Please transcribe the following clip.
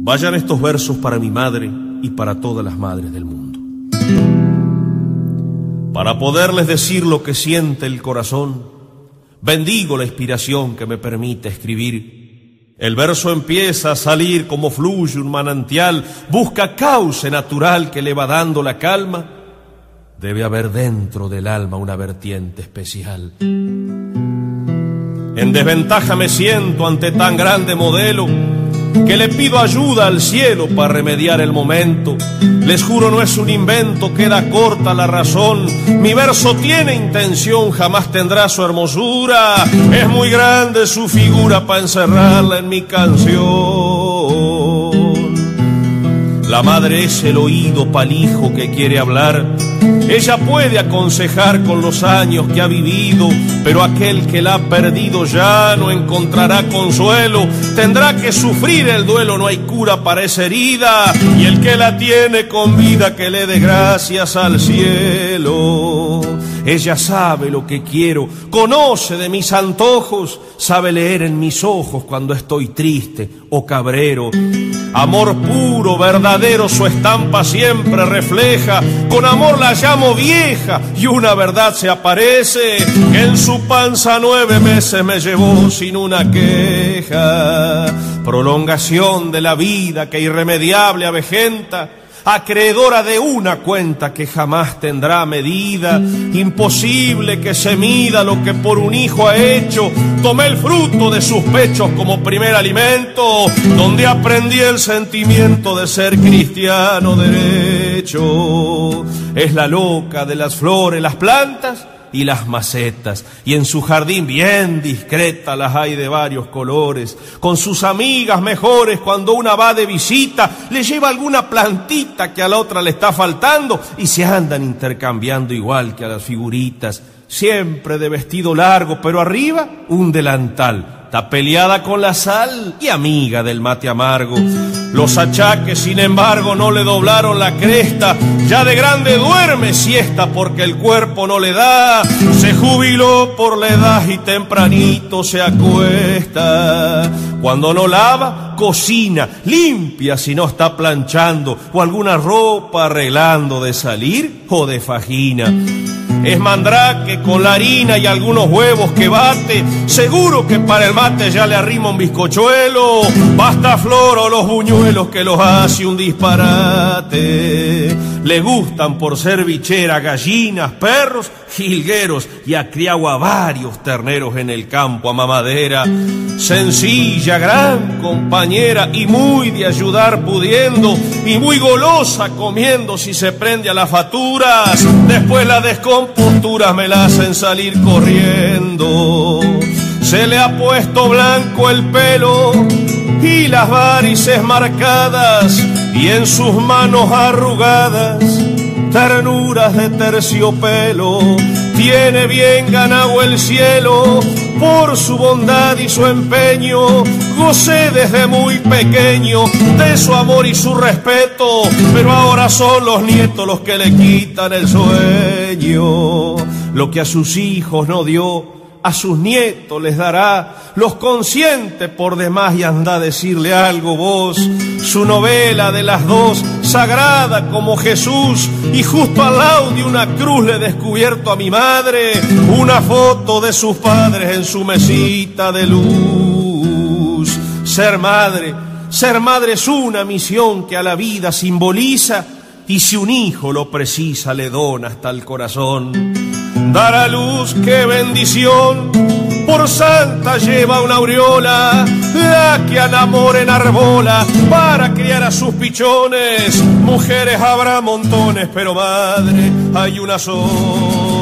Vayan estos versos para mi madre y para todas las madres del mundo. Para poderles decir lo que siente el corazón, bendigo la inspiración que me permite escribir. El verso empieza a salir como fluye un manantial, busca cauce natural que le va dando la calma. Debe haber dentro del alma una vertiente especial. En desventaja me siento ante tan grande modelo, que le pido ayuda al cielo para remediar el momento. Les juro no es un invento, queda corta la razón. Mi verso tiene intención, jamás tendrá su hermosura. Es muy grande su figura para encerrarla en mi canción. La madre es el oído pa'l hijo que quiere hablar. Ella puede aconsejar con los años que ha vivido, pero aquel que la ha perdido ya no encontrará consuelo. Tendrá que sufrir el duelo, no hay cura para esa herida. Y el que la tiene con vida, que le dé gracias al cielo. Ella sabe lo que quiero, conoce de mis antojos, sabe leer en mis ojos cuando estoy triste o cabrero. Amor puro, verdadero, su estampa siempre refleja. Con amor la llamo vieja y una verdad se aparece, que en su panza 9 meses me llevó sin una queja. Prolongación de la vida que irremediable avejenta, acreedora de una cuenta que jamás tendrá medida. Imposible que se mida lo que por un hijo ha hecho. Tomé el fruto de sus pechos como primer alimento, donde aprendí el sentimiento de ser cristiano derecho. Es la loca de las flores, las plantas y las macetas, y en su jardín bien discreta las hay de varios colores. Con sus amigas mejores, cuando una va de visita, le lleva alguna plantita que a la otra le está faltando, y se andan intercambiando igual que a las figuritas. Siempre de vestido largo, pero arriba un delantal. Está peleada con la sal y amiga del mate amargo. Los achaques, sin embargo, no le doblaron la cresta. Ya de grande duerme siesta porque el cuerpo no le da. Se jubiló por la edad y tempranito se acuesta. Cuando no lava, cocina, limpia si no está planchando, o alguna ropa arreglando de salir o de fajina. Es mandrake con la harina y algunos huevos que bate. Seguro que para el mate ya le arrima un bizcochuelo. Basta flor o los buñuelos que los hace un disparate. Le gustan por ser bichera gallinas, perros, jilgueros, y ha criado a varios terneros en el campo a mamadera. Sencilla, gran compañera y muy de ayudar pudiendo, y muy golosa comiendo si se prende a las faturas. Después la descompostura me la hacen salir corriendo. Se le ha puesto blanco el pelo y las varices marcadas, y en sus manos arrugadas ternuras de terciopelo. Tiene bien ganado el cielo por su bondad y su empeño. Gocé desde muy pequeño de su amor y su respeto, pero ahora son los nietos los que le quitan el sueño. Lo que a sus hijos no dio, a sus nietos les dará. Los consiente por demás y anda a decirle algo vos. Su novela de las dos, sagrada como Jesús, y justo al lado de una cruz le he descubierto a mi madre una foto de sus padres en su mesita de luz. Ser madre es una misión que a la vida simboliza, y si un hijo lo precisa le dona hasta el corazón. Dar a luz, qué bendición, por santa lleva una aureola, la que al amor enarbola para criar a sus pichones. Mujeres habrá montones, pero madre hay una sola.